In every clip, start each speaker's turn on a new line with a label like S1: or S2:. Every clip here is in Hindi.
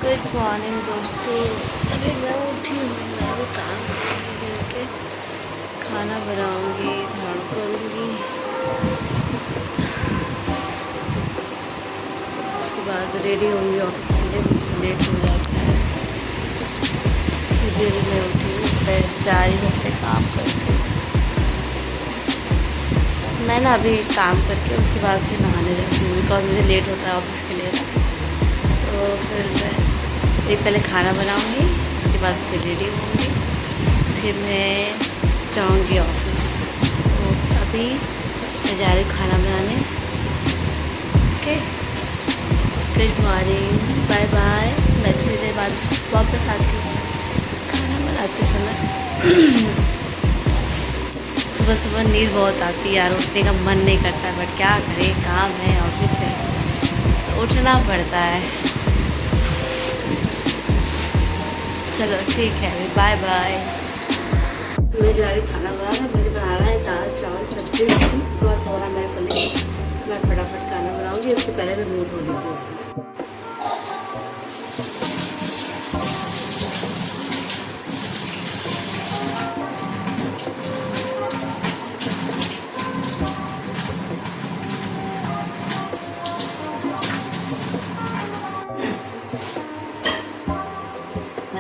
S1: गुड मॉर्निंग दोस्तों। अभी मैं उठी हूँ, मैं भी काम करूँगी, के खाना बनाऊँगी, झाड़ू करूँगी, उसके बाद रेडी होंगी ऑफिस के लिए। मुझे लेट हो जाता है, फिर भी अभी मैं उठी हूँ, मैं जा रही हूँ अपने काम करके। मैं ना अभी काम करके उसके बाद फिर नहाने जाती हूँ, बिकॉज मुझे लेट होता है ऑफिस के लिए ना। तो फिर मैं पहले खाना बनाऊँगी, उसके बाद फिर रेडी होंगी, फिर मैं जाऊँगी ऑफिस। तो अभी मैं जा रही हूँ खाना बनाने। Okay, good morning, bye bye. मैं थोड़ी देर बाद वापस आती हूँ खाना बनाते समय। सुबह सुबह नींद बहुत आती है यार, उठने का मन नहीं करता, बट क्या करें, काम है, ऑफिस है, तो उठना पड़ता है। चलो ठीक है, बाय बाय। मैं जा रही खाना बनाना, मुझे बनाना है दाल चावल सब्जी। बस हो रहा मेरे को नहीं, मैं फटाफट खाना बनाऊंगी, उसके पहले मैं मुँह धो लेती हूँ।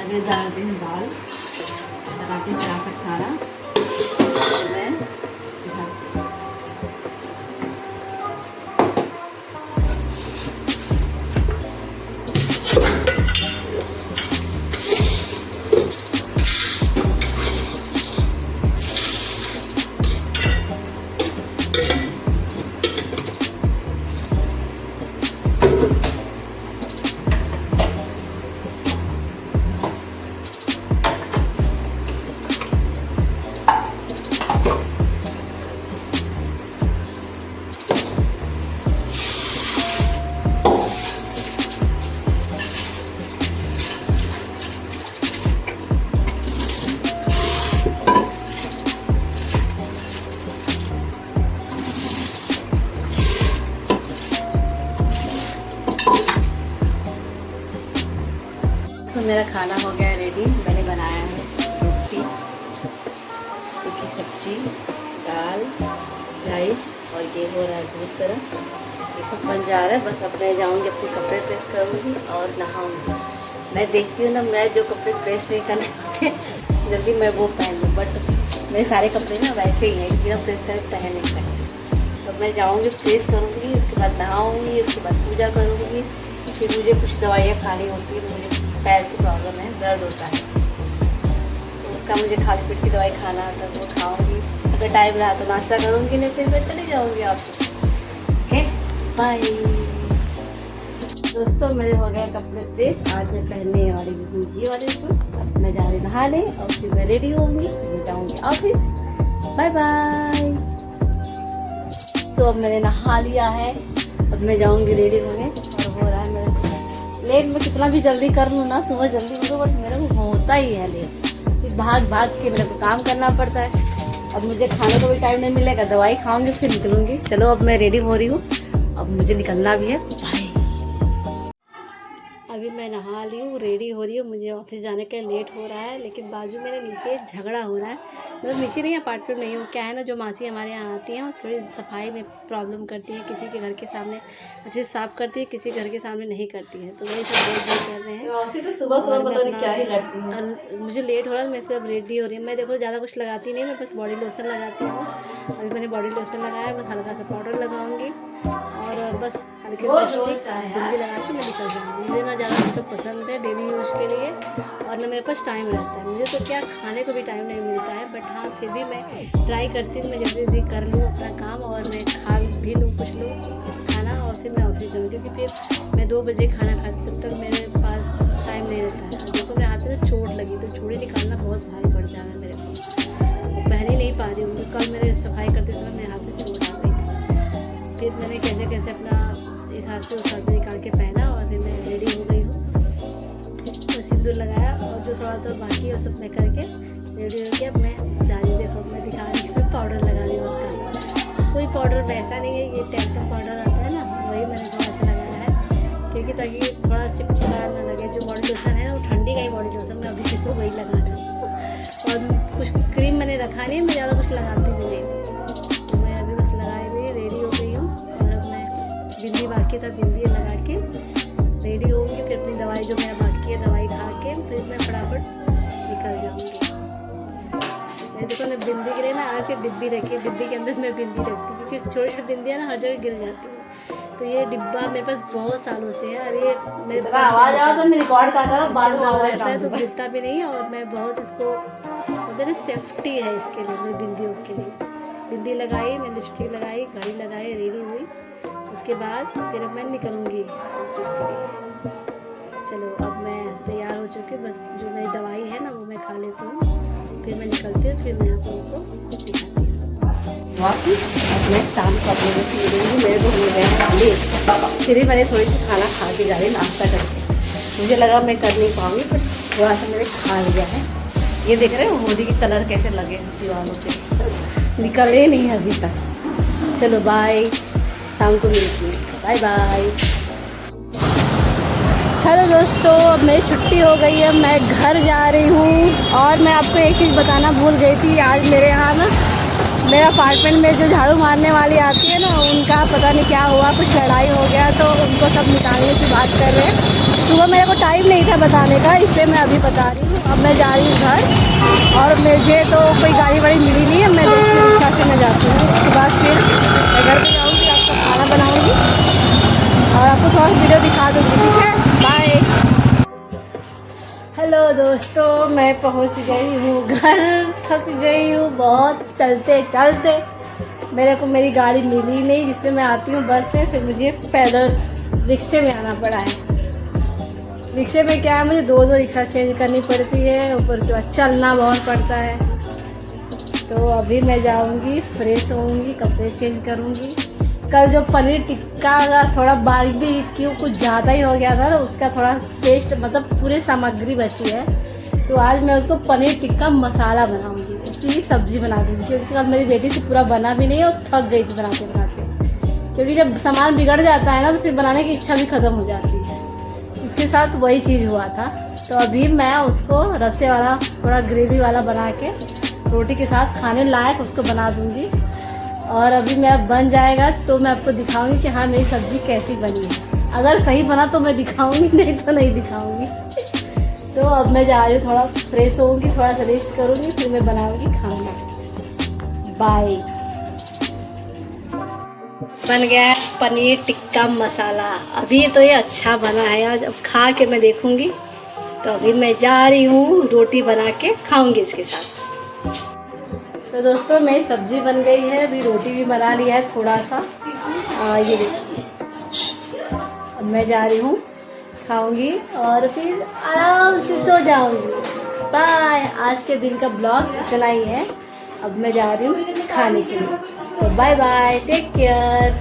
S1: मैं डालती हूँ दाल, बनाती हूँ फटाफट खाना। मैं तो मेरा खाना हो गया रेडी। मैंने बनाया है रोटी, सूखी सब्जी, दाल, राइस, और ये हो रहा है दूध गर्म। ये सब बन जा रहा है। बस अब मैं जाऊँगी, अपने कपड़े प्रेस करूँगी और नहाऊँगी। मैं देखती हूँ ना, मैं जो कपड़े प्रेस नहीं करने होते जल्दी मैं वो पहन लूँ, बट मेरे सारे कपड़े ना वैसे ही हैं, बिना प्रेस करके पहन नहीं सकते। तो मैं जाऊँगी, प्रेस करूँगी, उसके बाद नहाऊँगी, उसके बाद पूजा करूँगी। फिर मुझे कुछ दवाइयाँ खानी होती है, मुझे पैर की प्रॉब्लम है, दर्द होता है, तो उसका मुझे खाली पेट की दवाई खाना आता है, वो खाऊंगी। अगर टाइम रहा तो नाश्ता करूंगी, नहीं फिर मैं चली जाऊंगी ऑफिस। ओके, बाय दोस्तों। मेरे हो गए कपड़े प्रेस। आज मैं पहनने वाली हूँ ये वाले सूट। मैं जा रही नहाने और फिर मैं रेडी होंगी, फिर मैं जाऊँगी ऑफिस। Bye bye. तो अब मैंने नहा लिया है, अब मैं जाऊँगी रेडी होने, और हो रहा है मेरे लेट। में कितना भी जल्दी कर लूँ ना, सुबह जल्दी उठो, बट मेरे को होता ही है लेट। फिर भाग भाग के मेरे को काम करना पड़ता है। अब मुझे खाने को भी टाइम नहीं मिलेगा, दवाई खाऊंगी फिर निकलूंगी। चलो अब मैं रेडी हो रही हूँ, अब मुझे निकलना भी है। बाय। अभी मैं नहा ली हूँ, रेडी हो रही हूँ, मुझे ऑफिस जाने के लिए लेट हो रहा है। लेकिन बाजू मेरे नीचे झगड़ा हो रहा है, मतलब नीचे नहीं, अपार्टमेंट नहीं हूँ। क्या है ना, जो मासी हमारे यहाँ आती हैं, वो थोड़ी सफाई में प्रॉब्लम करती है। किसी के घर के सामने अच्छे से साफ़ करती है, किसी घर के सामने नहीं करती है। तो वही सब लोग कर रहे हैं। तो सुबह सुबह पता नहीं क्या ही लड़ती है। मुझे लेट हो रहा है, मैं सिर्फ रेडी हो रही हूँ। मैं देखो ज़्यादा कुछ लगाती नहीं, मैं बस बॉडी लोशन लगाती हूँ। अभी मैंने बॉडी लोशन लगाया, बस हल्का सा पाउडर लगाऊंगी और बस हल्के से लिपस्टिक जल्दी लगा के मैं निकल जाऊँगी। मुझे ना ज़्यादा मेकअप पसंद है डेली यूज़ के लिए, और ना मेरे पास टाइम रहता है। मुझे तो क्या खाने को भी टाइम नहीं मिलता है, बट हाँ फिर भी मैं ट्राई करती हूँ मैं जल्दी जल्दी कर लूँ अपना काम, और मैं खा भी लूँ कुछ लूँ खाना, और फिर मैं ऑफिस जाऊँ। क्योंकि फिर मैं 2 बजे खाना खाती, तब तक मेरे पास टाइम नहीं रहता है। देखो मेरे हाथ में ना चोट लगी, तो चूड़ी निकालना बहुत भारी पड़ जा रहा है मेरे को, पहन ही नहीं पा रही हूँ। कल मेरे सफाई करते समय मेरे हाथ में चोट आ गई थी, फिर मैंने कैसे कैसे अपना इस हाथ से उस हाथ में निकाल के पहना, और फिर मैं रेडी हो गई हूँ। तो सिंदूर लगाया, और जो थोड़ा तो बाकी है वो सब मैं करके रेडी हो गया। अब मैं जा रही, देखो मैं दिखा रही हूँ, फिर पाउडर लगा रही हूँ। कोई पाउडर वैसा नहीं है, ये टैल्कम पाउडर आता है ना, वही मैंने थोड़ा सा लगाया है, क्योंकि ताकि थोड़ा चिपचिपा ना लगे। जो दवाई जो मेरा बाकी है दवाई खा के फिर मैं फटाफट निकल जाऊँगी। मैं देखो ना बिंदी के लिए ना आज के डिब्बी रखी है, डिब्बी के अंदर मैं बिंदी रखती हूँ क्योंकि छोटी छोटी बिंदियाँ ना हर जगह गिर जाती है। तो ये डिब्बा मेरे पास बहुत सालों से है और ये मेरे पास आवाज़ आओ तो मैं रिकॉर्ड कर रहा हूँ, बाद में रहता है तो गिरता भी नहीं है। और मैं बहुत इसको मतलब सेफ्टी है इसके लिए, मेरी बिंदियों के लिए। बिंदी लगाई, मैं लिपस्टिक लगाई, घड़ी लगाई, रेडी हुई, उसके बाद फिर अब मैं निकलूँगी ऑफिस के लिए। चलो अब मैं तैयार हो चुकी हूँ, बस जो मेरी दवाई है ना वो मैं खा लेती हूँ, फिर मैं निकलती हूँ, फिर मैं आप लोगों को दिखाती हूँ। वापस अब मैं शाम को अपने को सीखूँगी, मेरे को हो गया है लेट, फिर मैंने थोड़ी सी खाना खा के जा रही नाश्ता करके। मुझे लगा मैं कर नहीं पाऊँगी पर थोड़ा सा मैंने खा लिया है। ये देख रहे हो मोदी के कलर कैसे लगे दीवारों पे, निकले नहीं अभी तक। चलो बाय, शाम को मिलती हूँ, बाय बाय। हेलो दोस्तों, अब मेरी छुट्टी हो गई है, मैं घर जा रही हूँ। और मैं आपको एक चीज़ बताना भूल गई थी, आज मेरे यहाँ ना मेरा अपार्टमेंट में जो झाड़ू मारने वाली आती है ना, उनका पता नहीं क्या हुआ, कुछ लड़ाई हो गया तो उनको सब निकालने की बात कर रहे हैं। सुबह मेरे को टाइम नहीं था बताने का, इसलिए मैं अभी बता रही हूँ। अब मैं जा रही हूँ घर और मुझे तो कोई गाड़ी वाड़ी मिली नहीं है, मैं देखती हूँ रिक्शा से मैं जाती हूँ। उसके बाद फिर मैं घर पर जाऊँगी, आपका खाना बनाऊँगी और आपको थोड़ा सा वीडियो दिखा दूँगी, ठीक है? बाय। हेलो दोस्तों, मैं पहुंच गई हूँ घर, थक गई हूँ बहुत चलते चलते। मेरे को मेरी गाड़ी मिली नहीं जिसमें मैं आती हूँ बस से, फिर मुझे पैदल रिक्शे में आना पड़ा है। रिक्शे में क्या है, मुझे दो रिक्शा चेंज करनी पड़ती है, ऊपर के बाद चलना बहुत पड़ता है। तो अभी मैं जाऊँगी, फ्रेश होऊंगी, कपड़े चेंज करूँगी। कल जो पनीर टिक्का का थोड़ा बारबेक्यू कुछ ज़्यादा ही हो गया था ना, उसका थोड़ा टेस्ट मतलब पूरी सामग्री बची है, तो आज मैं उसको पनीर टिक्का मसाला बनाऊंगी, उसकी सब्ज़ी बना दूँगी। क्योंकि कल मेरी बेटी से पूरा बना भी नहीं और थक गई थी बनाते बनाते, क्योंकि जब सामान बिगड़ जाता है ना तो फिर बनाने की इच्छा भी ख़त्म हो जाती है। उसके साथ वही चीज़ हुआ था। तो अभी मैं उसको रसे वाला थोड़ा ग्रेवी वाला बना के रोटी के साथ खाने लायक उसको बना दूँगी। और अभी मेरा बन जाएगा तो मैं आपको दिखाऊंगी कि हाँ मेरी सब्ज़ी कैसी बनी है। अगर सही बना तो मैं दिखाऊंगी, नहीं तो नहीं दिखाऊंगी। तो अब मैं जा रही हूँ, थोड़ा फ्रेश होऊंगी, थोड़ा सा रेस्ट करूँगी, फिर मैं बनाऊंगी खाना। बाय। बन गया है पनीर टिक्का मसाला। अभी तो ये अच्छा बना है, आज अब खा के मैं देखूँगी। तो अभी मैं जा रही हूँ, रोटी बना के खाऊँगी इसके साथ। तो दोस्तों मेरी सब्ज़ी बन गई है, अभी रोटी भी बना लिया है थोड़ा सा। ये देखिए, अब मैं जा रही हूँ, खाऊंगी और फिर आराम से सो जाऊंगी। बाय। आज के दिन का ब्लॉग इतना ही है, अब मैं जा रही हूँ खाने के लिए। तो बाय बाय, टेक केयर।